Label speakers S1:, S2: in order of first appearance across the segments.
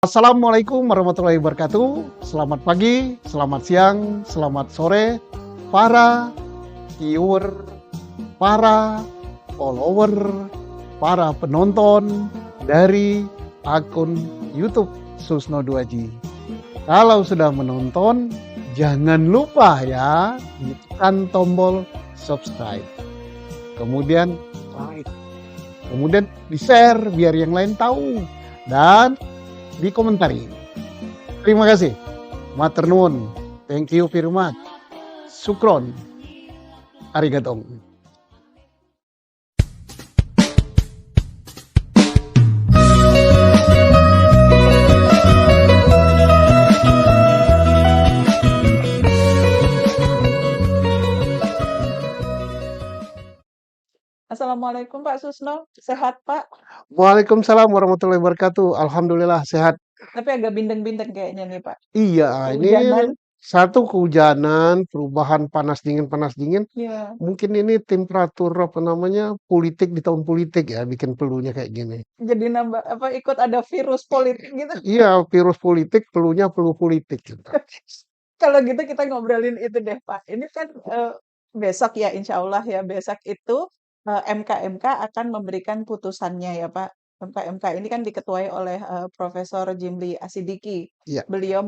S1: Assalamualaikum warahmatullahi wabarakatuh. Selamat pagi, selamat siang, selamat sore, para viewer, para follower, para penonton dari akun YouTube Susno 2G. Kalau sudah menonton, jangan lupa ya, tekan tombol subscribe. Kemudian like. Kemudian di-share biar yang lain tahu. Dan dikomentari. Terima kasih. Matur nuwun. Thank you very much. Sukron. Arigatong.
S2: Assalamualaikum Pak Susno, sehat Pak?
S1: Waalaikumsalam warahmatullahi wabarakatuh. Alhamdulillah sehat.
S2: Tapi agak bindeng-bindeng kayaknya nih Pak.
S1: Iya, ini
S2: Kehujanan.
S1: satu kehujanan, perubahan panas dingin.
S2: Ya,
S1: Mungkin ini temperatur politik di tahun politik ya, bikin peluhnya kayak gini.
S2: jadi nambah apa ikut ada virus politik gitu.
S1: Iya, virus politik, peluhnya peluh politik gitu.
S2: Kalau gitu kita ngobrolin itu deh Pak. Ini kan besok ya insya Allah ya besok itu MK akan memberikan putusannya ya Pak. MK ini kan diketuai oleh Profesor Jimli Asidiki.
S1: Iya.
S2: Beliau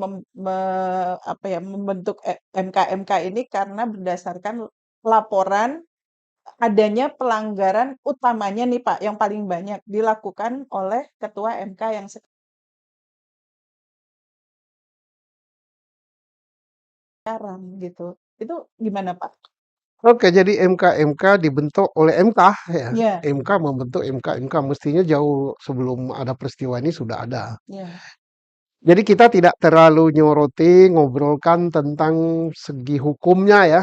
S2: membentuk MK ini karena berdasarkan laporan adanya pelanggaran utamanya nih Pak, yang paling banyak dilakukan oleh ketua MK yang sekarang gitu. Itu gimana Pak?
S1: Oke, jadi MK dibentuk oleh MK ya.
S2: Iya,
S1: MK membentuk MK mestinya jauh sebelum ada peristiwa ini sudah ada.
S2: iya,
S1: Jadi kita tidak terlalu nyoroti, ngobrolkan tentang segi hukumnya ya.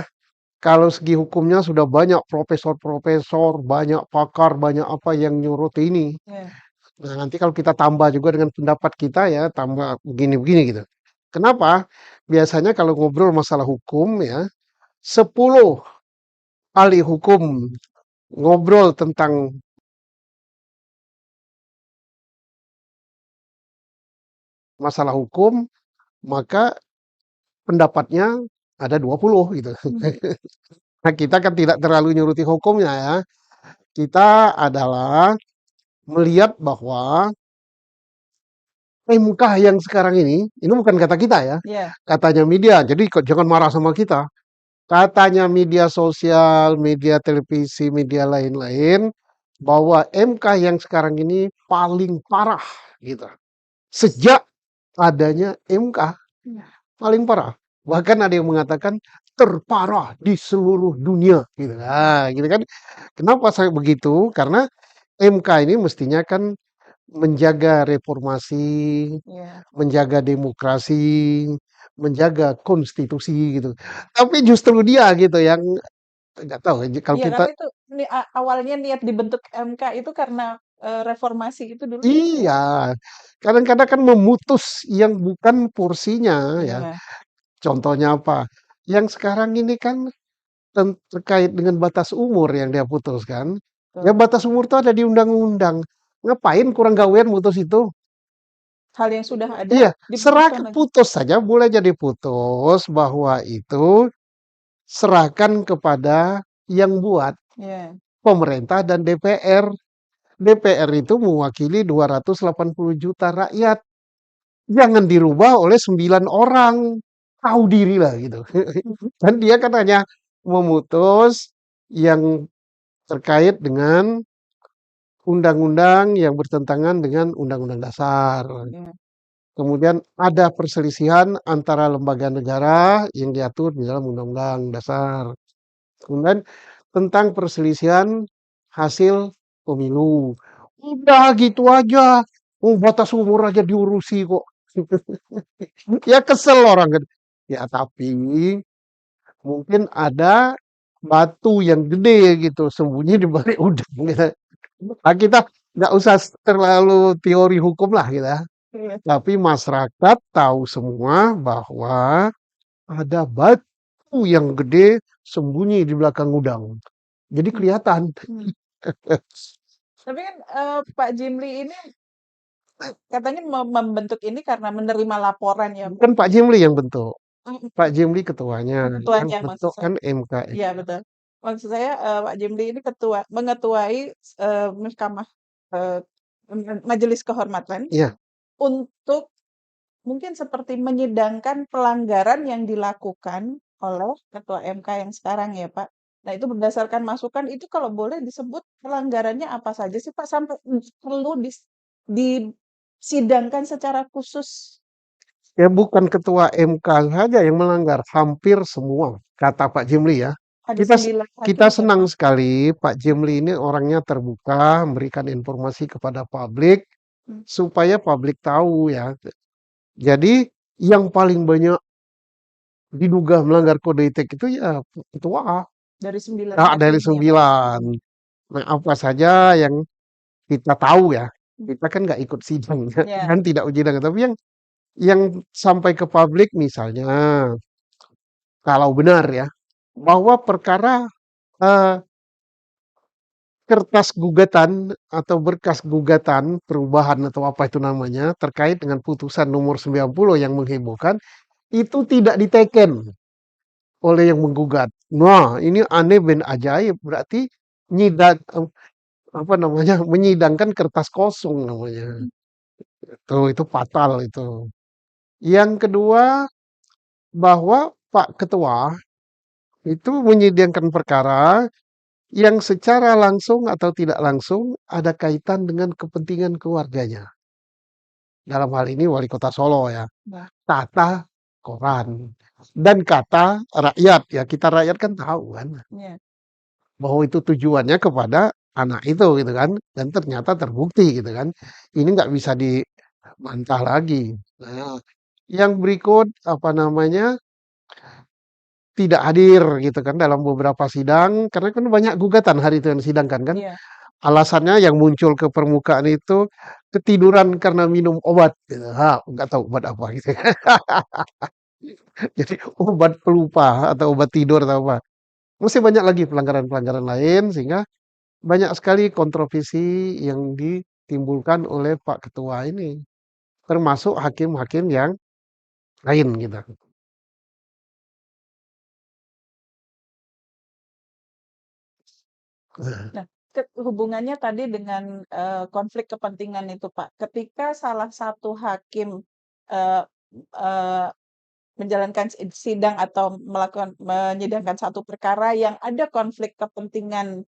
S1: Kalau segi hukumnya sudah banyak profesor-profesor, banyak pakar, banyak apa yang nyoroti ini.
S2: iya.
S1: Nah, nanti kalau kita tambah juga dengan pendapat kita ya, tambah begini-begini gitu. Kenapa? Biasanya kalau ngobrol masalah hukum ya, 10 ahli hukum ngobrol tentang masalah hukum, maka pendapatnya ada 20 gitu. Nah, kita kan tidak terlalu nyuruti hukumnya ya. Kita adalah melihat bahwa MK yang sekarang ini bukan kata kita ya,
S2: Iya,
S1: katanya media. Jadi jangan marah sama kita. Katanya media sosial, media televisi, media lain-lain, bahwa MK yang sekarang ini paling parah gitu. Sejak adanya MK,
S2: iya,
S1: paling parah. Bahkan ada yang mengatakan terparah di seluruh dunia gitu. Nah, gitu kan. Kenapa saya begitu? Karena MK ini mestinya kan menjaga reformasi,
S2: iya.
S1: menjaga demokrasi, menjaga konstitusi gitu. Tapi justru dia gitu yang nggak tahu ya, kalau
S2: Iya,
S1: kita
S2: karena itu awalnya niat dibentuk MK itu karena reformasi itu dulu ya.
S1: iya, kadang-kadang kan memutus yang bukan porsinya ya.
S2: Iya,
S1: Contohnya apa? Yang sekarang ini kan terkait dengan batas umur yang dia putuskan. Ya
S2: betul.
S1: batas umur itu ada di undang-undang. Ngapain kurang gawean mutus itu?
S2: Hal yang sudah ada
S1: Iya,
S2: diputuskan lagi.
S1: putus saja boleh jadi putus bahwa itu serahkan kepada yang buat
S2: Iya,
S1: pemerintah dan DPR. DPR itu mewakili 280 juta rakyat. Jangan dirubah oleh 9 orang. Tahu diri lah gitu. Dan dia kan hanya memutus yang terkait dengan undang-undang yang bertentangan dengan undang-undang dasar.
S2: iya.
S1: Kemudian ada perselisihan antara lembaga negara yang diatur di dalam undang-undang dasar. Kemudian tentang perselisihan hasil pemilu. Udah gitu aja. Oh, batas umur aja diurusi kok. Ya kesel orang kan. Ya tapi mungkin ada batu yang gede gitu sembunyi di balik udang gitu. Nah, kita nggak usah terlalu teori hukum lah gitu ya.
S2: Iya.
S1: Tapi masyarakat tahu semua bahwa ada batu yang gede sembunyi di belakang udang. Jadi kelihatan.
S2: Hmm. Tapi kan Pak Jimli ini katanya membentuk ini karena menerima laporan ya, Pak?
S1: Bukan Pak Jimli yang bentuk,
S2: Mhm,
S1: Pak Jimli ketuanya, yang
S2: ketuanya maksud
S1: bentuk
S2: saya.
S1: kan MK.
S2: Iya betul. Maksud saya, Pak Jimli ini mengetuai, mahkamah, eee, majelis kehormatan
S1: Iya,
S2: untuk mungkin seperti menyidangkan pelanggaran yang dilakukan oleh ketua MK yang sekarang ya, Pak. Nah, itu berdasarkan masukan itu kalau boleh disebut pelanggarannya apa saja sih, Pak, sampai perlu disidangkan secara khusus?
S1: ya bukan ketua MK saja yang melanggar, hampir semua, kata Pak Jimli ya.
S2: Ada
S1: Kita
S2: 9 hakim
S1: kita
S2: ya,
S1: senang
S2: Pak?
S1: sekali Pak Jimli ini orangnya terbuka, memberikan informasi kepada publik
S2: Mmm,
S1: supaya publik tahu ya. Jadi yang paling banyak diduga melanggar kode etik itu ya ketua.
S2: dari 9
S1: Nah, dari
S2: hakim ya, Pak, ya?
S1: 9. Nah, apa saja yang kita tahu ya. Kita kan nggak ikut sidang ya,
S2: Ya,
S1: kan tidak uji dengan tapi yang sampai ke publik misalnya kalau benar ya bahwa perkara eh, kertas gugatan atau berkas gugatan perubahan atau apa itu namanya terkait dengan putusan nomor 90 yang menghebohkan itu tidak diteken oleh yang menggugat. Nah, ini aneh ben ajaib berarti nyidak apa namanya menyidangkan kertas kosong namanya. Itu fatal itu. Yang kedua bahwa Pak Ketua itu menyidangkan perkara yang secara langsung atau tidak langsung ada kaitan dengan kepentingan keluarganya. Dalam hal ini wali kota Solo ya.
S2: nah,
S1: Kata koran. Dan kata rakyat ya. Kita rakyat kan tahu kan.
S2: ya.
S1: Bahwa itu tujuannya kepada anak itu gitu kan. Dan ternyata terbukti gitu kan. Ini nggak bisa dibantah lagi. Nah, yang berikut apa namanya tidak hadir gitu kan dalam beberapa sidang karena kan banyak gugatan hari itu yang disidangkan kan.
S2: Iya,
S1: Alasannya yang muncul ke permukaan itu ketiduran karena minum obat gitu. Ha, nggak tahu obat apa gitu. Jadi obat pelupa atau obat tidur atau apa. Masih banyak lagi pelanggaran-pelanggaran lain sehingga banyak sekali kontroversi yang ditimbulkan oleh Pak Ketua ini. Termasuk hakim-hakim yang lain gitu.
S2: nah, hubungannya tadi dengan, konflik kepentingan itu, Pak. Ketika salah satu hakim, eee eee, menjalankan sidang atau menyidangkan satu perkara yang ada konflik kepentingan,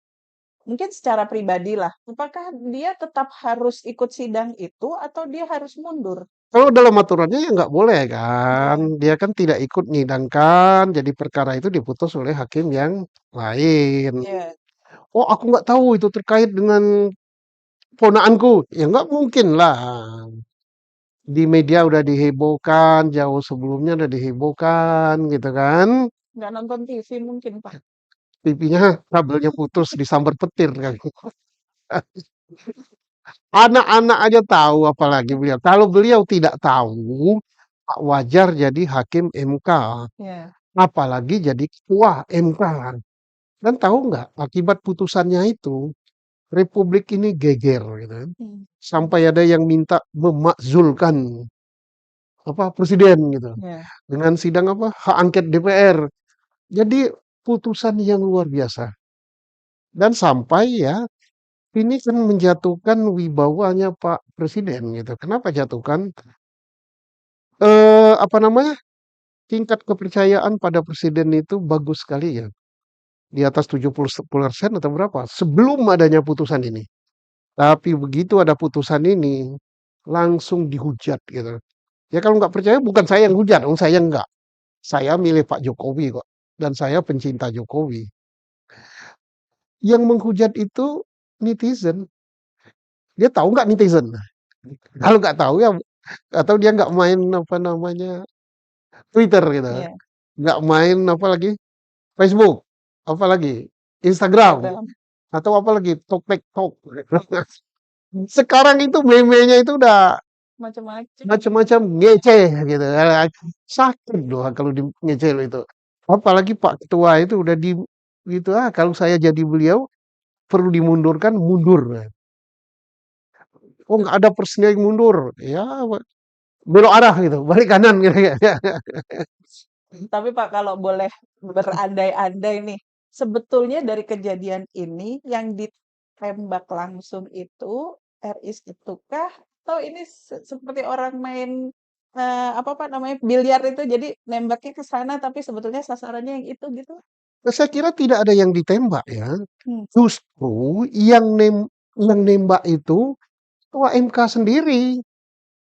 S2: mungkin secara pribadi lah, apakah dia tetap harus ikut sidang itu atau dia harus mundur?
S1: Kalau dalam aturannya ya nggak boleh kan.
S2: Iya,
S1: Dia kan tidak ikut menyidangkan, jadi perkara itu diputus oleh hakim yang lain.
S2: iya,
S1: Oh, aku nggak tahu itu terkait dengan ponaanku. Ya nggak mungkin lah. Di media udah dihebohkan, jauh sebelumnya udah dihebohkan gitu kan.
S2: nggak nonton TV mungkin, Pak.
S1: TV-nya kabelnya putus disambar petir kan. Anak-anak aja tahu apalagi beliau. Kalau beliau tidak tahu, tak wajar jadi hakim MK.
S2: Iya,
S1: Apalagi jadi ketua MK. Dan tahu nggak akibat putusannya itu Republik ini geger gitu kan.
S2: mmm,
S1: Sampai ada yang minta memakzulkan apa presiden gitu.
S2: iya,
S1: Dengan sidang apa hak angket DPR. Jadi putusan yang luar biasa. Dan sampai ya ini kan menjatuhkan wibawanya Pak Presiden gitu. Kenapa jatuhkan? Apa namanya? Tingkat kepercayaan pada presiden itu bagus sekali ya. Di atas 70% atau berapa? Sebelum adanya putusan ini. Tapi begitu ada putusan ini, langsung dihujat gitu. Ya kalau nggak percaya bukan saya yang hujat, saya enggak. Saya milih Pak Jokowi kok. Dan saya pencinta Jokowi. Yang menghujat itu netizen. Dia tahu nggak netizen? Kalau nggak tahu ya, atau dia nggak main apa namanya Twitter gitu,
S2: iya,
S1: nggak main apa lagi Facebook, apa lagi Instagram,
S2: Instagram,
S1: atau apa lagi TikTok. Sekarang itu meme-nya itu udah
S2: macam-macam.
S1: macam-macam ngeceh gitu. Sakit doh kalau di ngeceh itu. Apalagi Pak Ketua itu udah di gitu kalau saya jadi beliau perlu dimundurkan mundur. Oh, nggak ada persediaan mundur. Ya, belok arah gitu, balik kanan gitu ya.
S2: Tapi Pak, kalau boleh berandai-andai nih, sebetulnya dari kejadian ini yang ditembak langsung itu RIs itukah? Atau ini seperti orang main apa Pak namanya biliar itu, jadi nembaknya ke sana tapi sebetulnya sasarannya yang itu gitu?
S1: Nah, saya kira tidak ada yang ditembak ya.
S2: Hmm.
S1: Justru yang nembak itu ketua MK sendiri,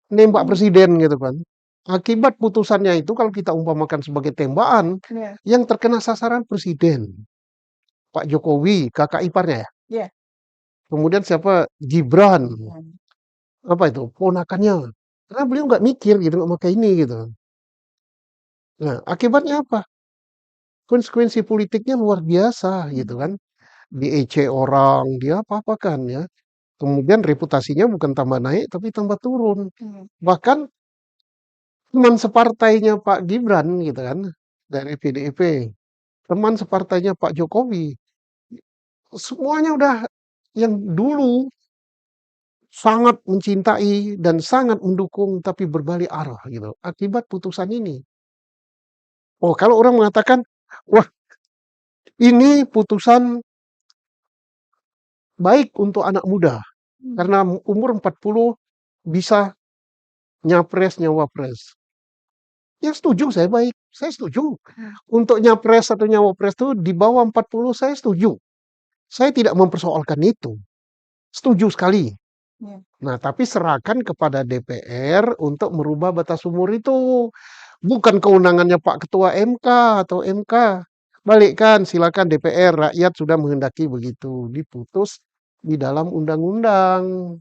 S1: nembak
S2: Hmm.
S1: presiden gitu kan. Akibat putusannya itu kalau kita umpamakan sebagai tembakan,
S2: Ya,
S1: yang terkena sasaran presiden, Pak Jokowi, kakak iparnya ya.
S2: ya.
S1: Kemudian siapa? Gibran,
S2: Hmm.
S1: apa itu? Ponakannya. Karena beliau nggak mikir gitu, nggak pakai ini gitu. Nah, akibatnya apa? Konsekuensi politiknya luar biasa gitu
S2: Hmm.
S1: kan. Diece orang, dia apa-apakan ya. Kemudian reputasinya bukan tambah naik, tapi tambah turun.
S2: Hmm.
S1: Bahkan teman separtainya Pak Gibran gitu kan, dari PDIP, teman separtainya Pak Jokowi, semuanya udah yang dulu sangat mencintai dan sangat mendukung tapi berbalik arah gitu akibat putusan ini. Oh, kalau orang mengatakan, wah ini putusan baik untuk anak muda
S2: Hmm.
S1: karena umur 40 bisa nyapres nyawapres. Ya setuju saya baik, saya setuju.
S2: Hmm.
S1: Untuk nyapres atau nyawapres itu di bawah 40 saya setuju. Saya tidak mempersoalkan itu. Setuju sekali.
S2: Ya.
S1: Nah, tapi serahkan kepada DPR untuk merubah batas umur itu. Bukan kewenangannya Pak Ketua MK atau MK. Balikkan, silakan DPR, rakyat sudah menghendaki begitu. Diputus di dalam undang-undang.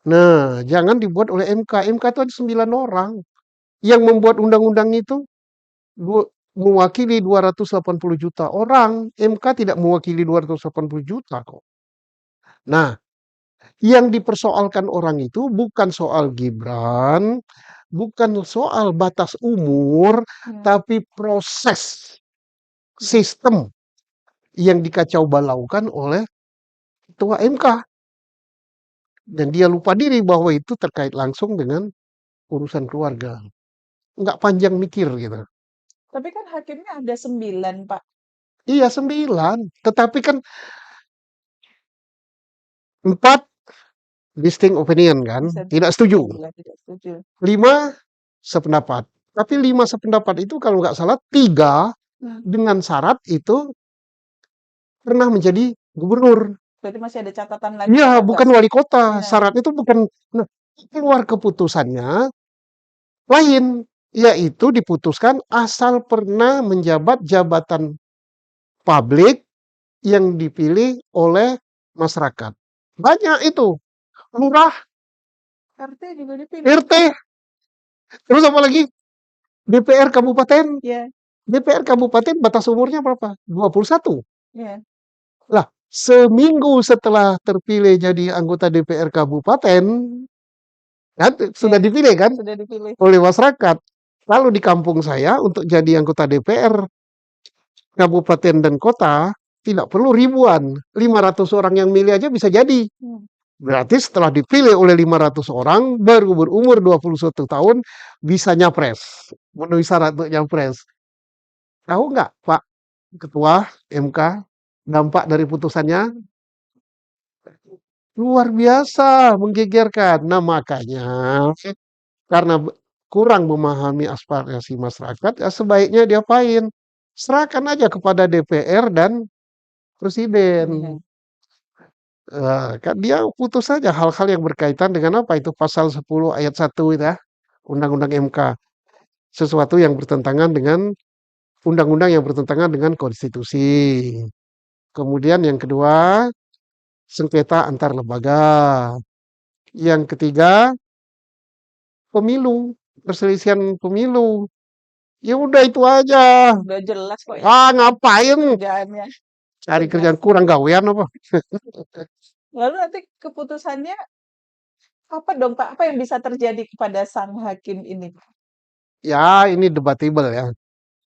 S1: Nah, jangan dibuat oleh MK. MK itu ada 9 orang. Yang membuat undang-undang itu mewakili 280 juta orang. MK tidak mewakili 280 juta kok. Nah, yang dipersoalkan orang itu bukan soal Gibran, bukan soal batas umur,
S2: Ya.
S1: tapi proses
S2: Ya.
S1: sistem yang dikacau balaukan oleh ketua MK. Dan dia lupa diri bahwa itu terkait langsung dengan urusan keluarga. Nggak panjang mikir gitu.
S2: Tapi kan hakimnya ada 9 Pak.
S1: Iya 9, tetapi kan 4 distinct opinion kan, tidak
S2: Dissenting
S1: setuju.
S2: opinion lah, tidak setuju.
S1: 5 sependapat. Tapi 5 sependapat itu kalau nggak salah 3
S2: Hmm.
S1: dengan syarat itu pernah menjadi gubernur.
S2: Berarti masih ada catatan lagi
S1: Iya,
S2: yang agak
S1: bukan wali kota.
S2: ya.
S1: Syarat itu bukan. Nah, keluar keputusannya lain, yaitu diputuskan asal pernah menjabat jabatan publik yang dipilih oleh masyarakat. Banyak itu. Lurah,
S2: RT juga dipilih.
S1: RT, terus apa lagi? DPR kabupaten.
S2: Ya,
S1: DPR kabupaten batas umurnya berapa? 21.
S2: ya,
S1: Lah, seminggu setelah terpilih jadi anggota DPR kabupaten, kan sudah
S2: ya,
S1: dipilih kan
S2: sudah dipilih.
S1: oleh masyarakat. Lalu di kampung saya untuk jadi anggota DPR kabupaten dan kota tidak perlu ribuan. 500 orang yang milih aja bisa jadi.
S2: Hmm.
S1: Berarti setelah dipilih oleh 500 orang baru berumur 21 tahun bisa nyapres. Memenuhi syarat untuk nyapres. Tahu nggak Pak Ketua MK dampak dari putusannya? Luar biasa, menggegerkan. Nah, makanya karena kurang memahami aspirasi masyarakat, ya sebaiknya diapain? Serahkan aja kepada DPR dan
S2: Ya.
S1: presiden. Kan dia putus saja hal-hal yang berkaitan dengan apa itu pasal 10 ayat 1 itu ya, Undang-Undang MK. Sesuatu yang bertentangan dengan undang-undang yang bertentangan dengan konstitusi. Kemudian yang kedua, sengketa antar lembaga. Yang ketiga, pemilu, perselisihan pemilu. Ya udah itu aja.
S2: Udah jelas kok ya
S1: Ah, ngapain
S2: kerjaannya.
S1: cari
S2: Jelas.
S1: kerjaan kurang gawean apa?
S2: Lalu nanti keputusannya apa dong Pak? Apa yang bisa terjadi kepada sang hakim ini?
S1: Ya, ini debatable ya.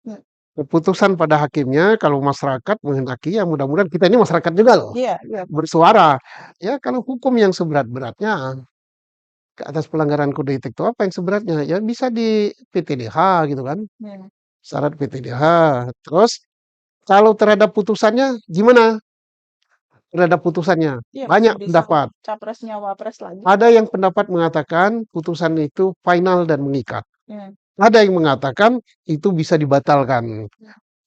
S2: Hmm.
S1: Keputusan pada hakimnya, kalau masyarakat menghendaki, ya mudah-mudahan kita ini masyarakat juga loh,
S2: Iya iya,
S1: bersuara. Ya kalau hukum yang seberat-beratnya ke atas pelanggaran kode etik itu apa yang seberatnya? Ya bisa di PTDH gitu kan,
S2: iya.
S1: syarat PTDH. Terus kalau terhadap putusannya gimana? Terhadap putusannya
S2: Iya, masih
S1: banyak
S2: bisa
S1: pendapat.
S2: capres nyawapres lagi.
S1: Ada yang pendapat mengatakan putusan itu final dan mengikat.
S2: Iya.
S1: Ada yang mengatakan itu bisa dibatalkan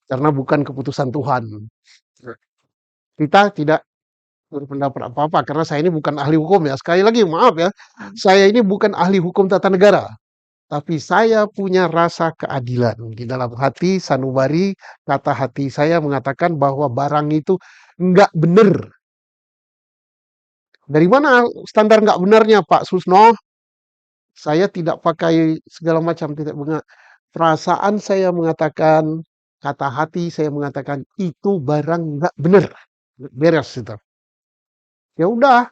S1: karena bukan keputusan Tuhan. Kita tidak berpendapat apa-apa karena saya ini bukan ahli hukum ya. Sekali lagi maaf ya,
S2: Mmm,
S1: saya ini bukan ahli hukum tata negara. Tapi saya punya rasa keadilan di dalam hati sanubari, kata hati saya mengatakan bahwa barang itu nggak benar. Dari mana standar nggak benarnya Pak Susno? Saya tidak pakai segala macam, tidak perasaan saya mengatakan, kata hati saya mengatakan itu barang nggak benar, beres itu. Ya udah,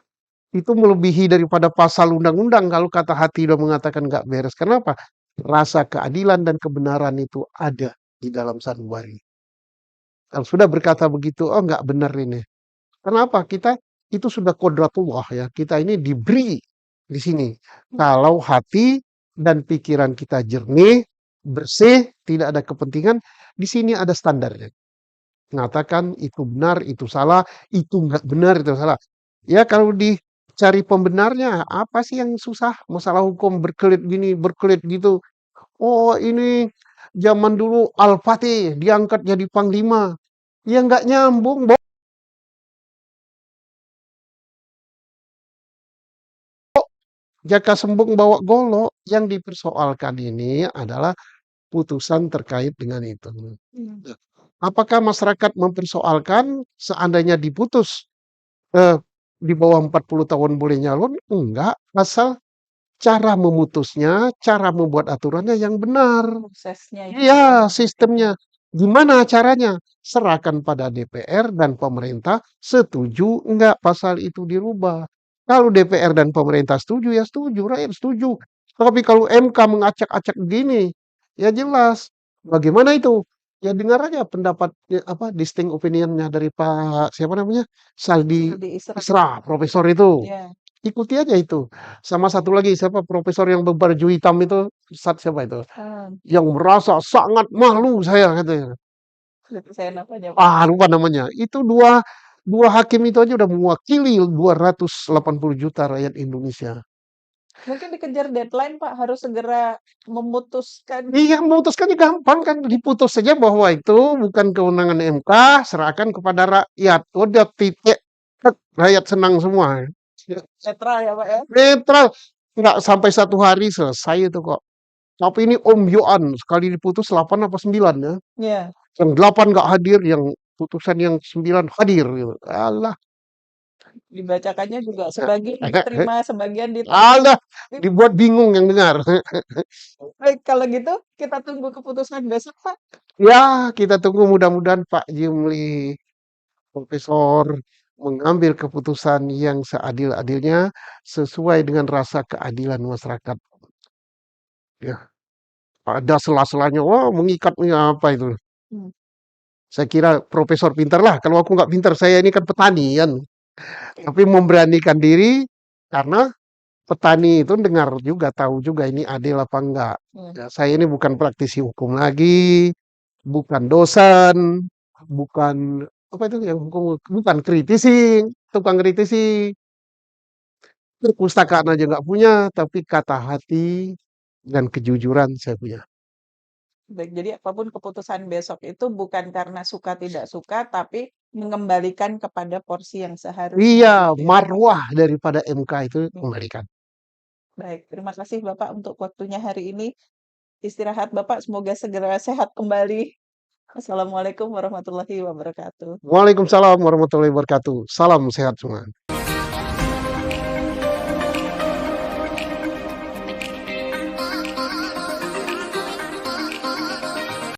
S1: itu melebihi daripada pasal undang-undang kalau kata hati udah mengatakan nggak beres. Kenapa? Rasa keadilan dan kebenaran itu ada di dalam sanubari. Kalau sudah berkata begitu, oh nggak benar ini. Kenapa? Kita itu sudah kodratullah ya. Kita ini diberi di sini. Kalau hati dan pikiran kita jernih, bersih, tidak ada kepentingan, di sini ada standarnya. Mengatakan itu benar, itu salah, itu nggak benar, itu salah. Ya kalau dicari pembenarnya, apa sih yang susah? Masalah hukum berkelit gini, berkelit gitu. Oh ini zaman dulu Al-Fatih diangkat jadi panglima. Ya nggak nyambung. Jaka Sembung bawa golok, yang dipersoalkan ini adalah putusan terkait dengan itu.
S2: mhm,
S1: Apakah masyarakat mempersoalkan seandainya diputus eh, di bawah 40 tahun boleh nyalon? Enggak, asal cara memutusnya, cara membuat aturannya yang benar.
S2: prosesnya itu
S1: Iya,
S2: yang penting ya.
S1: sistemnya. Gimana caranya? Serahkan pada DPR dan pemerintah setuju enggak pasal itu dirubah. Kalau DPR dan pemerintah setuju, ya setuju, rakyat setuju. Tapi kalau MK mengacak-acak begini, ya jelas. Bagaimana itu? Ya dengar aja pendapat apa distinct opinionnya dari Pak siapa namanya? Saldi
S2: Aldi Isra,
S1: Isra, profesor itu.
S2: iya,
S1: Ikuti aja itu. Sama satu lagi siapa profesor yang berbaju hitam itu, Ustadz siapa itu?
S2: heeh,
S1: Yang merasa sangat malu saya katanya.
S2: saya namanya, Pak.
S1: Ah, lupa namanya. Itu dua dua hakim itu aja udah mewakili 280 juta rakyat Indonesia.
S2: Mungkin dikejar deadline, Pak, harus segera memutuskan.
S1: Iya, memutuskannya gampang kan, diputus saja bahwa itu bukan kewenangan MK, serahkan kepada rakyat. Udah titik, tek, rakyat senang semua.
S2: Netral ya, Pak, ya?
S1: Netral, nggak sampai 1 hari selesai itu kok. Tapi ini Om Yohan sekali diputus 8 apa 9 ya.
S2: Iya,
S1: Yang 8 nggak hadir, yang putusan yang 9 hadir gitu. Alah.
S2: dibacakannya juga sebagian diterima, sebagian ditolak.
S1: Alah, dibuat bingung yang dengar.
S2: Baik, kalau gitu kita tunggu keputusan besok, Pak.
S1: Ya, kita tunggu mudah-mudahan Pak Jimli Profesor mengambil keputusan yang seadil-adilnya sesuai dengan rasa keadilan masyarakat. Ya, ada sela-selanya, wah mengikat apa itu.
S2: Hmm.
S1: Saya kira profesor pintar lah. Kalau aku nggak pintar, saya ini kan petani kan. Tapi memberanikan diri karena petani itu dengar juga, tahu juga ini adil apa enggak.
S2: Hmm.
S1: Ya, saya ini bukan praktisi hukum lagi, bukan dosen, bukan apa itu yang hukum, bukan kritisi, tukang kritisi, perpustakaan aja nggak punya, tapi kata hati dan kejujuran saya punya.
S2: Baik, jadi apapun keputusan besok itu bukan karena suka tidak suka, tapi mengembalikan kepada porsi yang seharusnya
S1: Iya,
S2: gitu ya, Pak.
S1: marwah daripada MK itu
S2: Hmm.
S1: kembalikan.
S2: Baik, terima kasih Bapak untuk waktunya hari ini. Istirahat Bapak semoga segera sehat kembali. Assalamualaikum warahmatullahi wabarakatuh.
S1: Waalaikumsalam warahmatullahi wabarakatuh. Salam sehat semua.